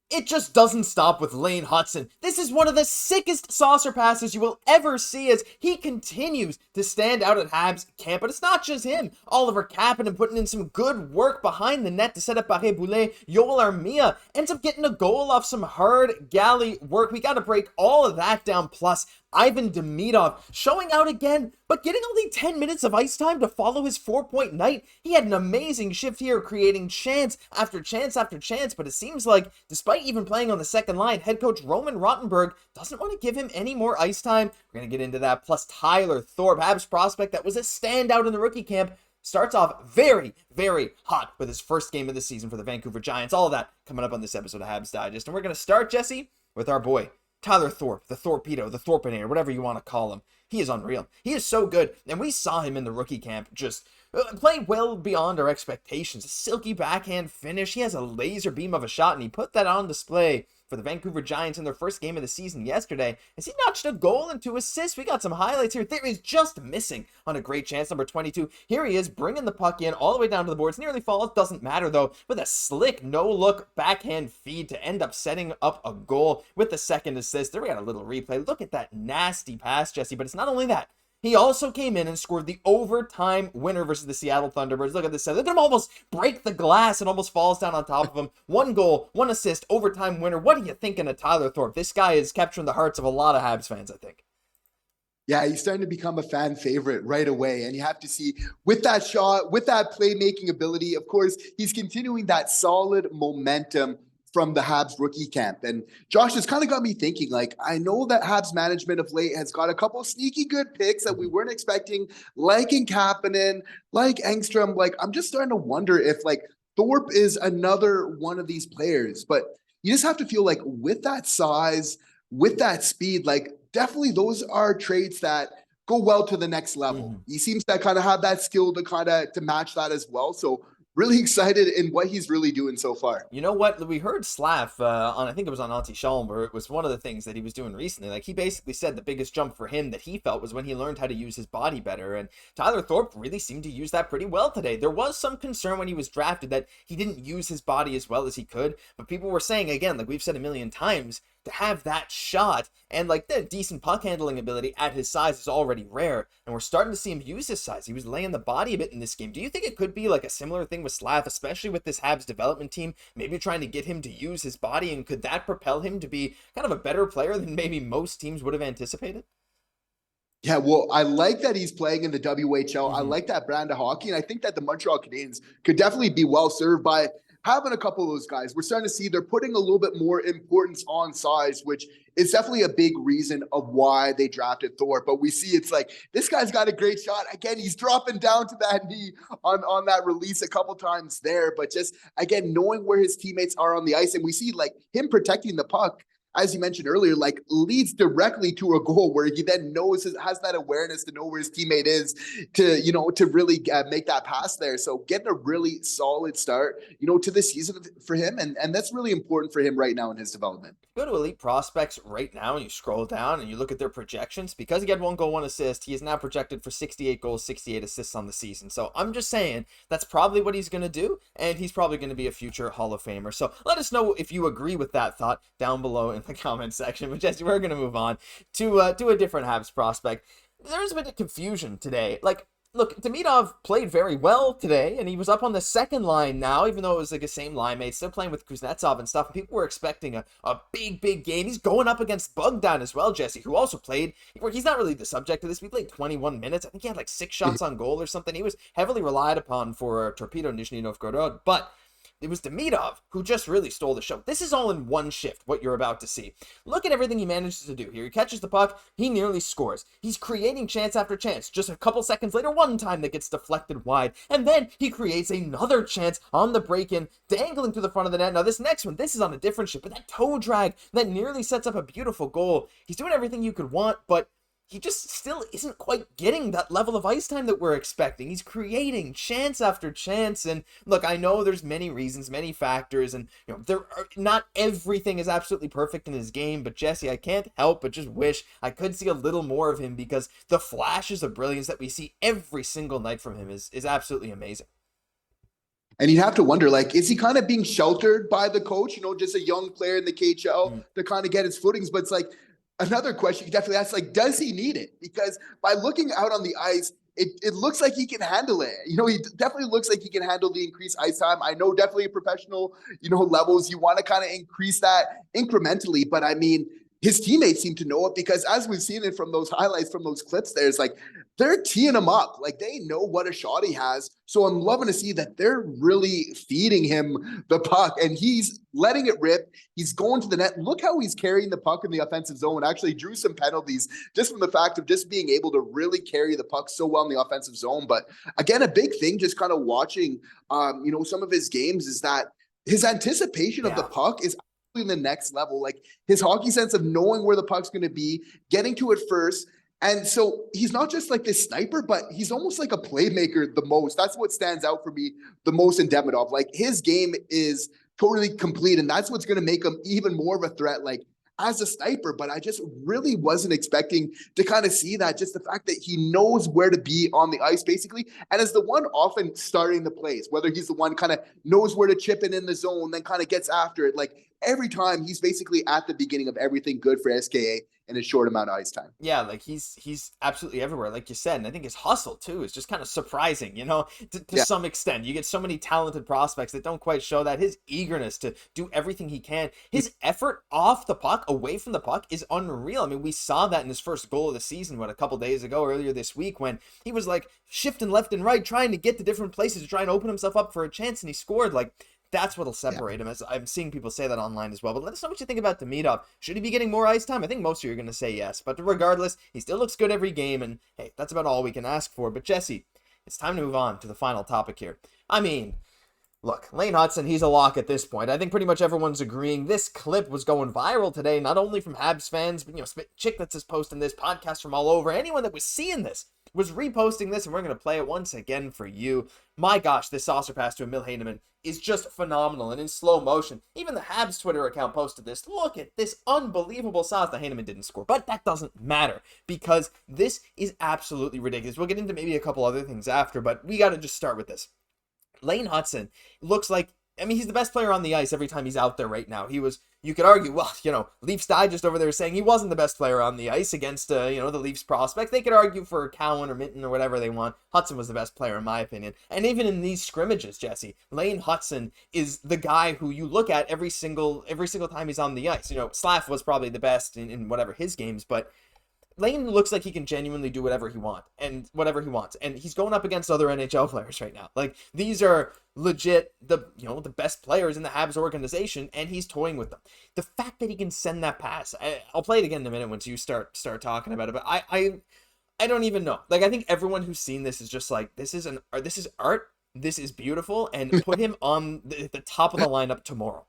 It just doesn't stop with Lane Hutson. This is one of the sickest saucer passes you will ever see as he continues to stand out at Habs camp. But it's not just him. Oliver Kapanen putting in some good work behind the net to set up Barré Boulet. Yoel Armia ends up getting a goal off some hard galley work. We got to break all of that down. Plus, Ivan Demidov showing out again, but getting only 10 minutes of ice time to follow his 4-point night. He had an amazing shift here, creating chance after chance after chance, but it seems like, despite even playing on the second line, head coach Roman Rottenberg doesn't want to give him any more ice time. We're going to get into that. Plus, Tyler Thorpe, Habs prospect that was a standout in the rookie camp, starts off very, very hot with his first game of the season for the Vancouver Giants. All of that coming up on this episode of Habs Digest. And we're going to start, Jesse, with our boy, Tyler Thorpe, the Torpedo, the Thorpenator, whatever you want to call him. He is unreal. He is so good. And we saw him in the rookie camp just play well beyond our expectations. A silky backhand finish. He has a laser beam of a shot, and he put that on display for the Vancouver Giants in their first game of the season yesterday, as he notched a goal and 2 assists. We got some highlights here. There is just missing on a great chance, number 22. Here he is, bringing the puck in all the way down to the boards. Nearly falls, doesn't matter though, with a slick, no-look backhand feed to end up setting up a goal with the second assist. There we got a little replay. Look at that nasty pass, Jesse, but it's not only that. He also came in and scored the overtime winner versus the Seattle Thunderbirds. Look at this. Look at him almost break the glass and almost falls down on top of him. 1 goal, 1 assist, overtime winner. What are you thinking of Tyler Thorpe? This guy is capturing the hearts of a lot of Habs fans, I think. Yeah, he's starting to become a fan favorite right away. And you have to see, with that shot, with that playmaking ability, of course, he's continuing that solid momentum from the Habs rookie camp. And Josh has kind of got me thinking, like, I know that Habs management of late has got a couple sneaky good picks that we weren't expecting, like in Kapanen, like Engstrom. Like, I'm just starting to wonder if, like, Thorpe is another one of these players. But you just have to feel like with that size, with that speed, like, definitely those are traits that go well to the next level. He seems to kind of have that skill to match that as well. So really excited in what he's really doing so far. You know what? We heard Slav on, I think it was on Anti-Shalom, where it was one of the things that he was doing recently. Like, he basically said the biggest jump for him that he felt was when he learned how to use his body better. And Tyler Thorpe really seemed to use that pretty well today. There was some concern when he was drafted that he didn't use his body as well as he could. But people were saying, again, like we've said a million times, to have that shot and like the decent puck handling ability at his size is already rare, and we're starting to see him use his size. He was laying the body a bit in this game. Do you think it could be like a similar thing with Slav, especially with this Habs development team, maybe trying to get him to use his body, and could that propel him to be kind of a better player than maybe most teams would have anticipated? Yeah, well, I like that he's playing in the WHL. I like that brand of hockey, and I think that the Montreal Canadiens could definitely be well served by having a couple of those guys. We're starting to see they're putting a little bit more importance on size, which is definitely a big reason of why they drafted Thorpe. But we see it's like, this guy's got a great shot. Again, he's dropping down to that knee on that release a couple times there. But just, again, knowing where his teammates are on the ice. And we see like him protecting the puck, as you mentioned earlier, like leads directly to a goal where he then has that awareness to know where his teammate is to really make that pass there. So getting a really solid start, to the season for him. And that's really important for him right now in his development. Go to Elite Prospects right now and you scroll down and you look at their projections. Because he had 1 goal, 1 assist, he is now projected for 68 goals, 68 assists on the season. So I'm just saying that's probably what he's going to do, and he's probably going to be a future Hall of Famer. So let us know if you agree with that thought down below in the comment section. But Jesse, we're going to move on to a different Habs prospect. There's a bit of confusion today. Like, look, Demidov played very well today, and he was up on the second line now, even though it was like the same line mate, still playing with Kuznetsov and stuff. And people were expecting a big game. He's going up against Bogdan as well, Jesse, who also played. He's not really the subject of this. We played 21 minutes. I think he had like 6 shots on goal or something. He was heavily relied upon for Torpedo Nizhny Novgorod, but it was Demidov who just really stole the show. This is all in one shift, what you're about to see. Look at everything he manages to do here. He catches the puck. He nearly scores. He's creating chance after chance. Just a couple seconds later, one time that gets deflected wide. And then he creates another chance on the break-in, dangling to the front of the net. Now, this next one, this is on a different shift, but that toe drag that nearly sets up a beautiful goal. He's doing everything you could want, but he just still isn't quite getting that level of ice time that we're expecting. He's creating chance after chance. And look, I know there's many reasons, many factors, and not everything is absolutely perfect in his game. But Jesse, I can't help but just wish I could see a little more of him, because the flashes of brilliance that we see every single night from him is absolutely amazing. And you'd have to wonder, like, is he kind of being sheltered by the coach? Just a young player in the KHL to kind of get his footings. But it's like another question you definitely ask, like, does he need it? Because by looking out on the ice, it looks like he can handle it. He definitely looks like he can handle the increased ice time. I know definitely professional, levels, you want to kind of increase that incrementally. But I mean, his teammates seem to know it because as we've seen it from those highlights, from those clips, there's like, they're teeing him up. Like they know what a shot he has. So I'm loving to see that they're really feeding him the puck and he's letting it rip. He's going to the net. Look how he's carrying the puck in the offensive zone. Actually drew some penalties just from the fact of just being able to really carry the puck so well in the offensive zone. But again, a big thing, just kind of watching, some of his games is that his anticipation of the puck is in the next level. Like his hockey sense of knowing where the puck's going to be, getting to it first. And so he's not just like this sniper, but he's almost like a playmaker the most. That's what stands out for me the most in Demidov. Like his game is totally complete. And that's what's going to make him even more of a threat, like as a sniper. But I just really wasn't expecting to kind of see that, just the fact that he knows where to be on the ice basically. And as the one often starting the plays, whether he's the one kind of knows where to chip in the zone, then kind of gets after it. Like every time he's basically at the beginning of everything good for SKA in a short amount of ice time. Yeah, like he's absolutely everywhere, like you said. And I think his hustle too is just kind of surprising, to some extent. You get so many talented prospects that don't quite show that. His eagerness to do everything he can, his effort off the puck, away from the puck, is unreal. I mean, we saw that in his first goal of the season, a couple days ago, earlier this week, when he was like shifting left and right, trying to get to different places to try and open himself up for a chance, and he scored. Like, that's what'll separate him, as I'm seeing people say that online as well. But let us know what you think about Demidov. Should he be getting more ice time? I think most of you are going to say yes. But regardless, he still looks good every game. And hey, that's about all we can ask for. But Jesse, it's time to move on to the final topic here. I mean, look, Lane Hutson, he's a lock at this point. I think pretty much everyone's agreeing. This clip was going viral today, not only from Habs fans, but, Chicklets is posting this, podcast from all over. Anyone that was seeing this was reposting this, and we're going to play it once again for you. My gosh, this saucer pass to Emil Heineman is just phenomenal and in slow motion. Even the Habs Twitter account posted this. Look at this unbelievable sauce. That Heineman didn't score, but that doesn't matter because this is absolutely ridiculous. We'll get into maybe a couple other things after, but we got to just start with this. Lane Hutson looks like, he's the best player on the ice every time he's out there right now. You could argue, Leafs Digest over there saying he wasn't the best player on the ice against, the Leafs prospect. They could argue for Cowan or Minton or whatever they want. Hutson was the best player in my opinion. And even in these scrimmages, Jesse, Lane Hutson is the guy who you look at every single time he's on the ice. Slav was probably the best in whatever his games, but Lane looks like he can genuinely do whatever he wants, and he's going up against other NHL players right now. Like, these are legit the best players in the Habs organization, and he's toying with them. The fact that he can send that pass, I'll play it again in a minute once you start talking about it, but I don't even know. Like, I think everyone who's seen this is just like, this is art, this is beautiful, and put him on the top of the lineup tomorrow.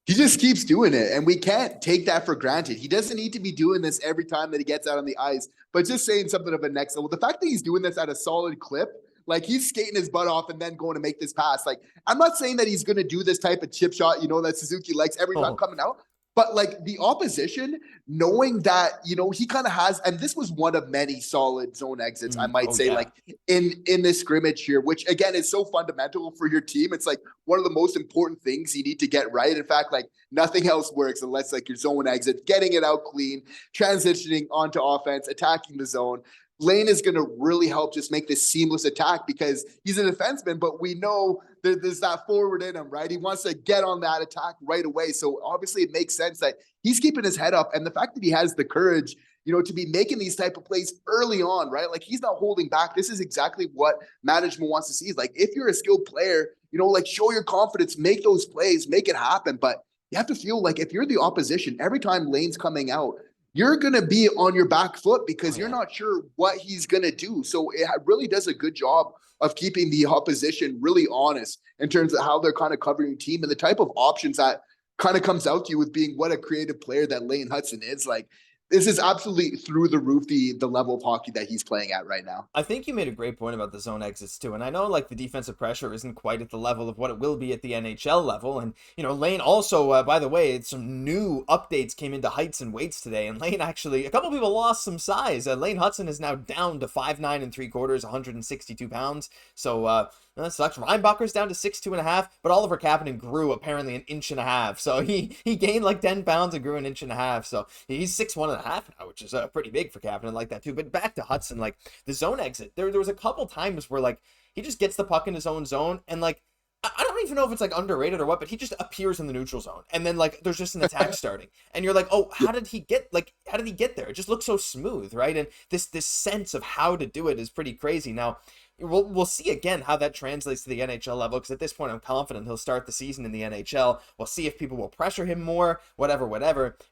He just keeps doing it, and we can't take that for granted. He doesn't need to be doing this every time that he gets out on the ice, but just saying something of a next level. The fact that he's doing this at a solid clip, like he's skating his butt off and then going to make this pass. Like, I'm not saying that he's going to do this type of chip shot, that Suzuki likes every time coming out. But like the opposition, knowing that, he kind of has, and this was one of many solid zone exits, I might say, like in this scrimmage here, which again is so fundamental for your team. It's like one of the most important things you need to get right. In fact, like nothing else works unless like your zone exit, getting it out clean, transitioning onto offense, attacking the zone. Lane is going to really help just make this seamless attack because he's a defenseman, but we know there's that forward in him, right? He wants to get on that attack right away. So obviously it makes sense that he's keeping his head up, and the fact that he has the courage, to be making these type of plays early on, right? Like he's not holding back. This is exactly what management wants to see. Is like, if you're a skilled player, like show your confidence, make those plays, make it happen. But you have to feel like if you're the opposition, every time Lane's coming out, you're going to be on your back foot because you're not sure what he's going to do. So it really does a good job of keeping the opposition really honest in terms of how they're kind of covering your team and the type of options that kind of comes out to you with being what a creative player that Lane Hutson is. Like, this is absolutely through the roof, the level of hockey that he's playing at right now. I think you made a great point about the zone exits too. And I know like the defensive pressure isn't quite at the level of what it will be at the NHL level. And, Lane also, by the way, some new updates came into heights and weights today. And Lane actually, a couple people lost some size. Lane Hutson is now down to 5'9 3/4, 162 pounds. So, That sucks. Reinbacher's down to 6'2.5", but Oliver Kapanen grew apparently an inch and a half. So he gained like 10 pounds and grew an inch and a half. So he's 6'1.5" now, which is pretty big for Kapanen like that too. But back to Hutson, like the zone exit. There was a couple times where like he just gets the puck in his own zone and like I don't even know if it's like underrated or what, but he just appears in the neutral zone and then like there's just an attack starting and you're like, oh, how did he get there? It just looks so smooth, right? And this sense of how to do it is pretty crazy. Now we'll see again how that translates to the NHL level, because at this point I'm confident he'll start the season in the NHL. We'll see if people will pressure him more, whatever.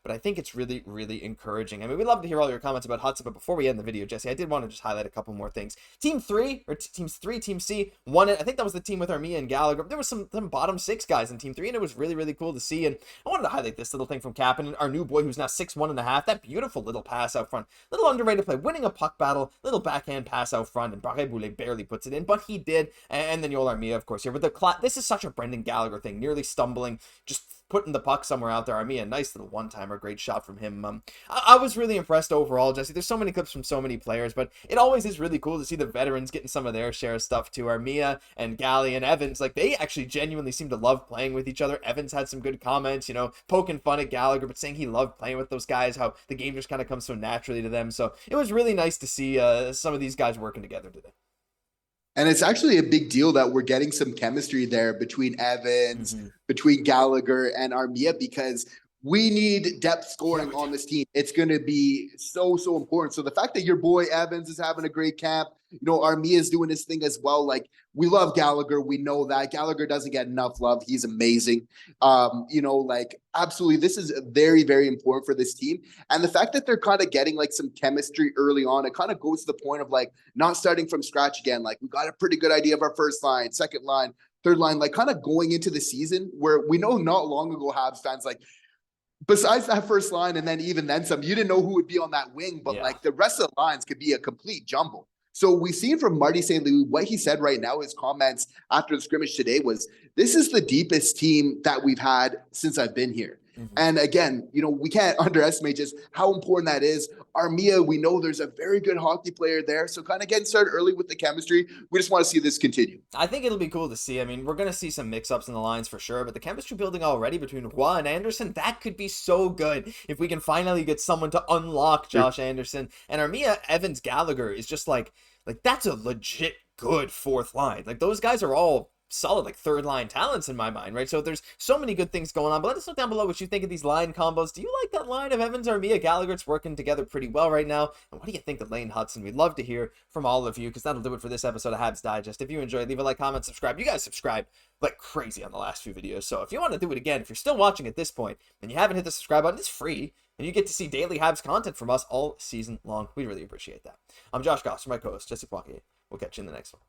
But I think it's really, really encouraging. I mean, we'd love to hear all your comments about Hutson, but before we end the video, Jesse, I did want to just highlight a couple more things. Team C won it. I think that was the team with Armia and Gallagher. There was some bottom six guys in Team 3, and it was really, really cool to see. And I wanted to highlight this little thing from Kapanen, our new boy who's now 6'1.5". That beautiful little pass out front. Little underrated play, winning a puck battle, little backhand pass out front, and Guhle barely puts it in, but he did. And then Yoel Armia, of course, here. But this is such a Brendan Gallagher thing, nearly stumbling, just putting the puck somewhere out there. Armia, nice little one-timer, great shot from him. I was really impressed overall, Jesse. There's so many clips from so many players, but it always is really cool to see the veterans getting some of their share of stuff too. Armia and Gally and Evans, like they actually genuinely seem to love playing with each other. Evans had some good comments, poking fun at Gallagher, but saying he loved playing with those guys, how the game just kind of comes so naturally to them. So it was really nice to see some of these guys working together today. And it's actually a big deal that we're getting some chemistry there between Evans, between Gallagher and Armia, because we need depth scoring on this team. It's going to be so important. So the fact that your boy Evans is having a great camp, Armia is doing his thing as well. Like, we love Gallagher. We know that Gallagher doesn't get enough love. He's amazing. Absolutely. This is very, very important for this team. And the fact that they're kind of getting like some chemistry early on, it kind of goes to the point of like not starting from scratch again. Like, we got a pretty good idea of our first line, second line, third line, like kind of going into the season where we know not long ago Habs fans, like, besides that first line and then even then some, you didn't know who would be on that wing, but like the rest of the lines could be a complete jumble. So we've seen from Marty St. Louis, what he said right now, his comments after the scrimmage today was, this is the deepest team that we've had since I've been here. And again, we can't underestimate just how important that is. Armia, we know there's a very good hockey player there. So kind of getting started early with the chemistry. We just want to see this continue. I think it'll be cool to see. I mean, we're going to see some mix-ups in the lines for sure, but the chemistry building already between Roy and Anderson, that could be so good if we can finally get someone to unlock Josh Anderson. And Armia, Evans, Gallagher is just like that's a legit good fourth line. Like, those guys are all solid, like third line talents in my mind, right? So there's so many good things going on, but let us know down below what you think of these line combos. Do you like that line of Evans, Armia, Gallagher? It's working together pretty well right now. And what do you think of Lane Hutson? We'd love to hear from all of you, because that'll do it for this episode of Habs Digest. If you enjoyed, leave a like, comment, subscribe. You guys subscribed like crazy on the last few videos, so if you want to do it again, if you're still watching at this point and you haven't hit the subscribe button, it's free, and you get to see daily Habs content from us all season long. We really appreciate that. I'm Josh Gosse, my co-host Jesse Poirier. We'll catch you in the next one.